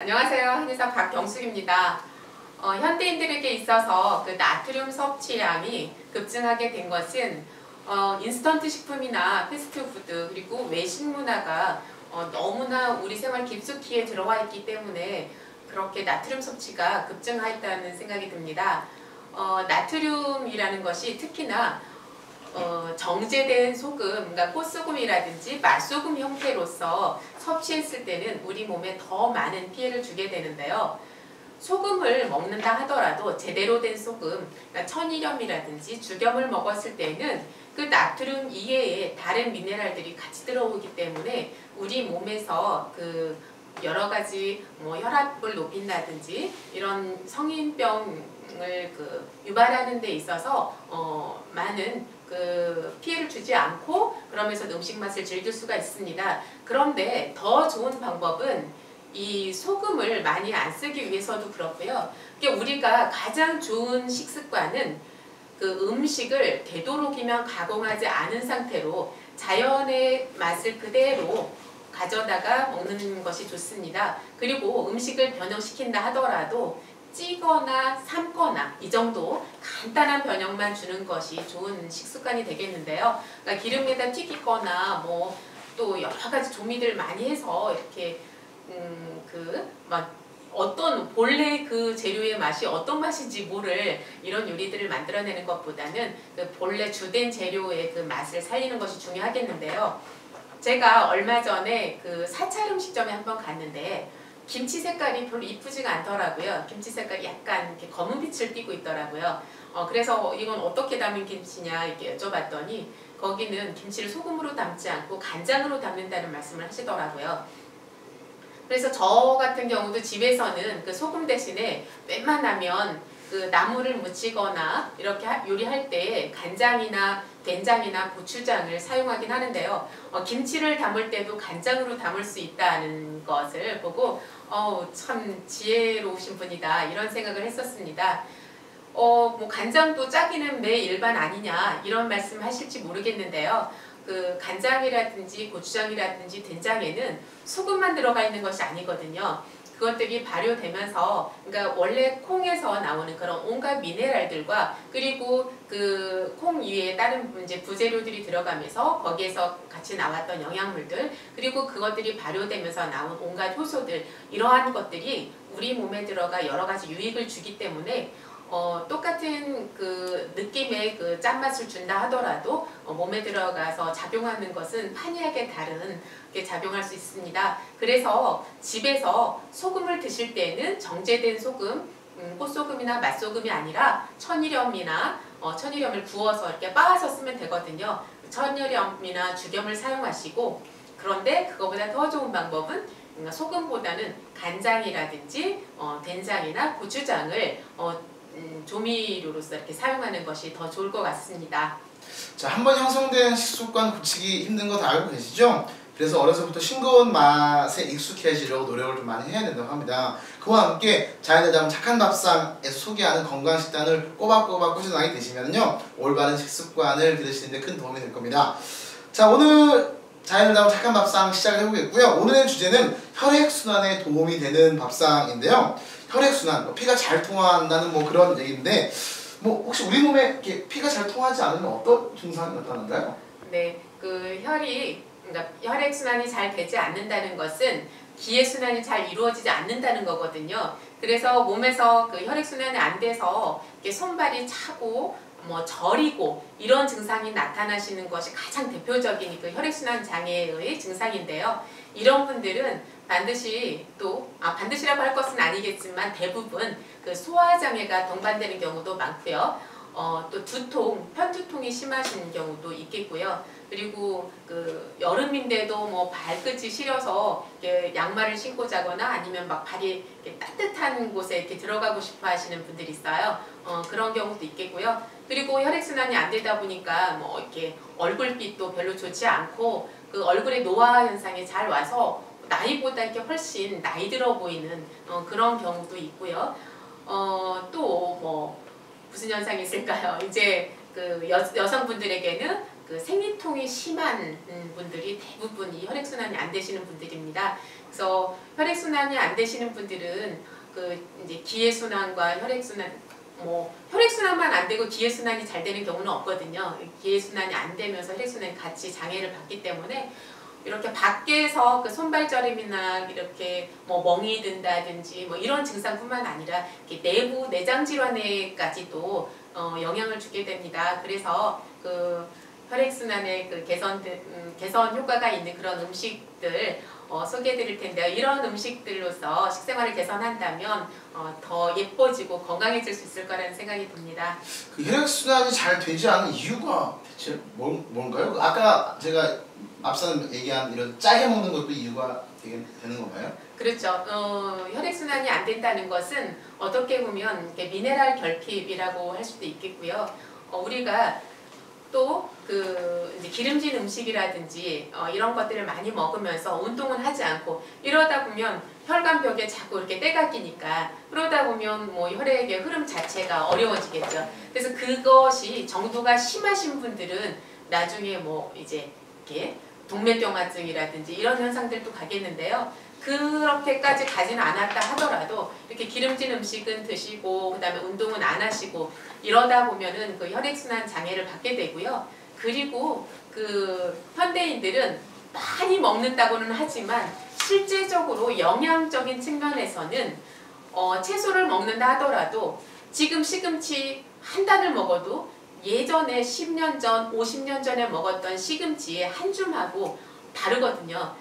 안녕하세요. 한의사 박경숙입니다. 현대인들에게 있어서 그 나트륨 섭취량이 급증하게 된 것은 인스턴트 식품이나 패스트푸드 그리고 외식 문화가 너무나 우리 생활 깊숙이에 들어와 있기 때문에 그렇게 나트륨 섭취가 급증하였다는 생각이 듭니다. 나트륨이라는 것이 특히나 정제된 소금, 그러니까 꽃소금이라든지 맛소금 형태로서 섭취했을 때는 우리 몸에 더 많은 피해를 주게 되는데요. 소금을 먹는다 하더라도 제대로 된 소금, 그러니까 천일염이라든지 죽염을 먹었을 때는 그 나트륨 이외에 다른 미네랄들이 같이 들어오기 때문에 우리 몸에서 그 여러 가지 혈압을 높인다든지 이런 성인병을 유발하는 데 있어서 많은 피해를 주지 않고 그러면서 음식 맛을 즐길 수가 있습니다. 그런데 더 좋은 방법은 이 소금을 많이 안 쓰기 위해서도 그렇고요. 우리가 가장 좋은 식습관은 그 음식을 되도록이면 가공하지 않은 상태로 자연의 맛을 그대로 가져다가 먹는 것이 좋습니다. 그리고 음식을 변형시킨다 하더라도 찌거나 삶거나 이 정도 간단한 변형만 주는 것이 좋은 식습관이 되겠는데요. 그러니까 기름에다 튀기거나 또 여러 가지 조미들 많이 해서 이렇게 어떤 본래 그 재료의 맛이 어떤 맛인지 모를 이런 요리들을 만들어내는 것보다는 그 본래 주된 재료의 그 맛을 살리는 것이 중요하겠는데요. 제가 얼마 전에 그 사찰 음식점에 한번 갔는데 김치 색깔이 별로 이쁘지가 않더라고요. 김치 색깔이 약간 이렇게 검은 빛을 띠고 있더라고요. 그래서 이건 어떻게 담은 김치냐 이렇게 여쭤봤더니 거기는 김치를 소금으로 담지 않고 간장으로 담는다는 말씀을 하시더라고요. 그래서 저 같은 경우도 집에서는 그 소금 대신에 웬만하면 그 나물을 무치거나 이렇게 요리할 때 간장이나 된장이나 고추장을 사용하긴 하는데요. 김치를 담을 때도 간장으로 담을 수 있다는 것을 보고 참 지혜로우신 분이다 이런 생각을 했었습니다. 간장도 짜기는 매 일반 아니냐 이런 말씀 하실지 모르겠는데요. 그 간장이라든지 고추장이라든지 된장에는 소금만 들어가 있는 것이 아니거든요. 그것들이 발효되면서 그러니까 원래 콩에서 나오는 그런 온갖 미네랄들과 그리고 그 콩 이외에 다른 이제 부재료들이 들어가면서 거기에서 같이 나왔던 영양물들 그리고 그것들이 발효되면서 나온 온갖 효소들 이러한 것들이 우리 몸에 들어가 여러 가지 유익을 주기 때문에 똑같은 그 느낌의 그 짠맛을 준다 하더라도 몸에 들어가서 작용하는 것은 판이하게 다른 게 작용할 수 있습니다. 그래서 집에서 소금을 드실 때는 정제된 소금, 꽃소금이나 맛소금이 아니라 천일염이나 천일염을 구워서 이렇게 빻아서 쓰면 되거든요. 천일염이나 죽염을 사용하시고 그런데 그거보다 더 좋은 방법은 소금보다는 간장이라든지 된장이나 고추장을 조미료로서 이렇게 사용하는 것이 더 좋을 것 같습니다. 자, 한번 형성된 식습관 고치기 힘든 거 다 알고 계시죠? 그래서 어려서부터 싱거운 맛에 익숙해지려고 노력을 좀 많이 해야 된다고 합니다. 그와 함께 자연의 담은 착한 밥상에서 소개하는 건강 식단을 꼬박꼬박 꾸준하게 드시면요 올바른 식습관을 들으시는 데 큰 도움이 될 겁니다. 자, 오늘 자연의 담은 착한 밥상 시작을 해보겠고요. 오늘의 주제는 혈액순환에 도움이 되는 밥상인데요. 혈액순환, 피가 잘 통한다는 그런 얘기인데 혹시 우리 몸에 이렇게 피가 잘 통하지 않으면 어떤 증상이 나타나는가요? 네, 그러니까 혈액순환이 잘 되지 않는다는 것은 기회순환이 잘 이루어지지 않는다는 거거든요. 그래서 몸에서 그 혈액순환이 안 돼서 이렇게 손발이 차고 저리고 이런 증상이 나타나시는 것이 가장 대표적인 그 혈액순환 장애의 증상인데요. 이런 분들은 반드시 반드시라고 할 것은 아니겠지만 대부분 그 소화장애가 동반되는 경우도 많고요. 또 두통, 편두통이 심하신 경우도 있겠고요. 그리고 그 여름인데도 발끝이 시려서 양말을 신고 자거나 아니면 발이 따뜻한 곳에 이렇게 들어가고 싶어 하시는 분들이 있어요. 그런 경우도 있겠고요. 그리고 혈액순환이 안 되다 보니까 이렇게 얼굴빛도 별로 좋지 않고 그 얼굴에 노화 현상이 잘 와서 나이보다 이렇게 훨씬 나이 들어 보이는 그런 경우도 있고요. 또 무슨 현상이 있을까요? 이제 그 여성분들에게는 그 생리통이 심한 분들이 대부분 이 혈액순환이 안 되시는 분들입니다. 그래서 혈액순환이 안 되시는 분들은 그 이제 기회순환과 혈액순환, 뭐 혈액순환만 안 되고 기회순환이 잘 되는 경우는 없거든요. 기회순환이 안 되면서 혈액순환이 같이 장애를 받기 때문에 이렇게 밖에서 그 손발저림이나 이렇게 뭐 멍이 든다든지 뭐 이런 증상뿐만 아니라 이렇게 내부 내장 질환에까지도 영향을 주게 됩니다. 그래서 그 혈액순환의 그 개선 효과가 있는 그런 음식들 소개해드릴 텐데요. 이런 음식들로서 식생활을 개선한다면 더 예뻐지고 건강해질 수 있을 거라는 생각이 듭니다. 그 혈액순환이 잘 되지 않은 이유가 대체 뭔가요? 아까 제가 앞서 얘기한 이런 짜게 먹는 것도 이유가 되는 건가요? 그렇죠. 혈액순환이 안 된다는 것은 어떻게 보면 미네랄 결핍이라고 할 수도 있겠고요. 우리가 또 그 이제 기름진 음식이라든지 이런 것들을 많이 먹으면서 운동은 하지 않고 이러다 보면 혈관벽에 자꾸 이렇게 때가 끼니까 그러다 보면 뭐 혈액의 흐름 자체가 어려워지겠죠. 그래서 그것이 정도가 심하신 분들은 나중에 뭐 이제 이렇게 동맥경화증이라든지 이런 현상들도 가겠는데요. 그렇게까지 가지는 않았다 하더라도 이렇게 기름진 음식은 드시고 그 다음에 운동은 안 하시고 이러다 보면은 그 혈액순환 장애를 받게 되고요. 그리고 그 현대인들은 많이 먹는다고는 하지만 실제적으로 영양적인 측면에서는 채소를 먹는다 하더라도 지금 시금치 한 단을 먹어도 예전에 10년 전, 50년 전에 먹었던 시금치의 한 줌하고 다르거든요.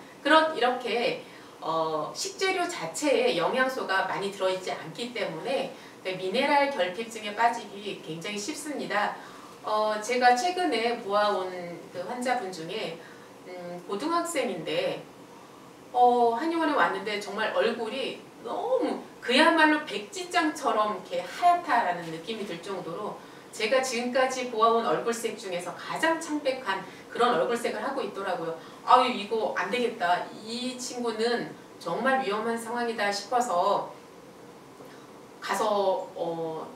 이렇게 식재료 자체에 영양소가 많이 들어있지 않기 때문에 미네랄 결핍증에 빠지기 굉장히 쉽습니다. 제가 최근에 보아온 그 환자분 중에 고등학생인데 한의원에 왔는데 정말 얼굴이 너무 그야말로 백지장처럼 이렇게 하얗다라는 느낌이 들 정도로 제가 지금까지 보아온 얼굴색 중에서 가장 창백한 그런 얼굴색을 하고 있더라고요. 아유 이거 안 되겠다. 이 친구는 정말 위험한 상황이다 싶어서 가서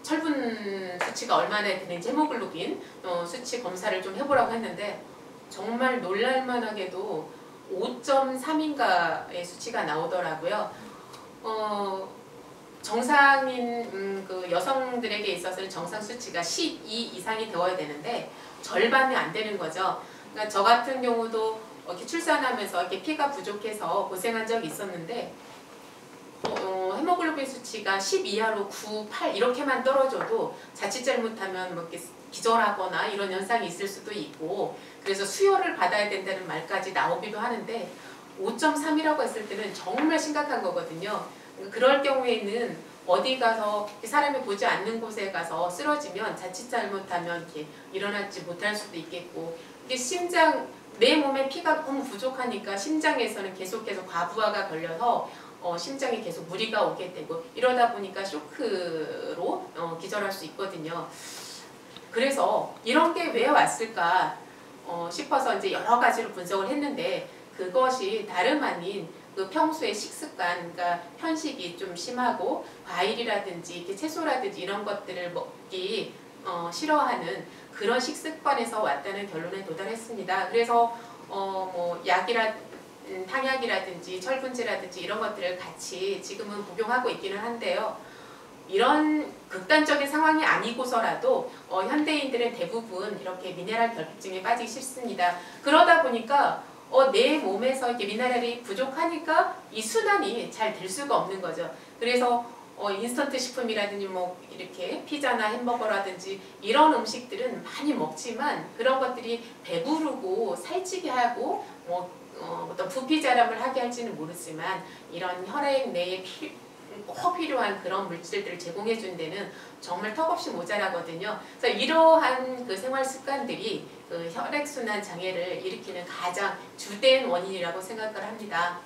철분 수치가 얼마나 되는지 헤모글로빈 수치 검사를 좀 해보라고 했는데 정말 놀랄만하게도 5.3인가의 수치가 나오더라고요. 정상인 그 여성들에게 있어서는 정상 수치가 12 이상이 되어야 되는데 절반이 안 되는 거죠. 그러니까 저 같은 경우도 이렇게 출산하면서 이렇게 피가 부족해서 고생한 적이 있었는데 헤모글로빈 수치가 10 이하로 9, 8 이렇게만 떨어져도 자칫 잘못하면 뭐 이렇게 기절하거나 이런 현상이 있을 수도 있고 그래서 수혈을 받아야 된다는 말까지 나오기도 하는데 5.3이라고 했을 때는 정말 심각한 거거든요. 그럴 경우에는 어디 가서 사람이 보지 않는 곳에 가서 쓰러지면 자칫 잘못하면 이렇게 일어나지 못할 수도 있겠고 이게 심장 내 몸에 피가 너무 부족하니까 심장에서는 계속해서 과부하가 걸려서 심장에 계속 무리가 오게 되고 이러다 보니까 쇼크로 기절할 수 있거든요. 그래서 이런 게 왜 왔을까 싶어서 이제 여러 가지로 분석을 했는데 그것이 다름 아닌 그 평소에 식습관, 그러니까 편식이 좀 심하고 과일이라든지 이렇게 채소라든지 이런 것들을 먹기 싫어하는 그런 식습관에서 왔다는 결론에 도달했습니다. 그래서 뭐 탕약이라든지 철분제라든지 이런 것들을 같이 지금은 복용하고 있기는 한데요. 이런 극단적인 상황이 아니고서라도 현대인들은 대부분 이렇게 미네랄 결핍증에 빠지기 쉽습니다. 그러다 보니까 내 몸에서 이렇게 미네랄이 부족하니까 이 순환이 잘 될 수가 없는 거죠. 그래서 인스턴트 식품이라든지 뭐 이렇게 피자나 햄버거라든지 이런 음식들은 많이 먹지만 그런 것들이 배부르고 살찌게 하고 어떤 부피자람을 하게 할지는 모르지만 이런 혈액 내에 꼭 필요한 그런 물질들을 제공해 준 데는 정말 턱없이 모자라거든요. 그래서 이러한 그 생활 습관들이 그 혈액순환 장애를 일으키는 가장 주된 원인이라고 생각을 합니다.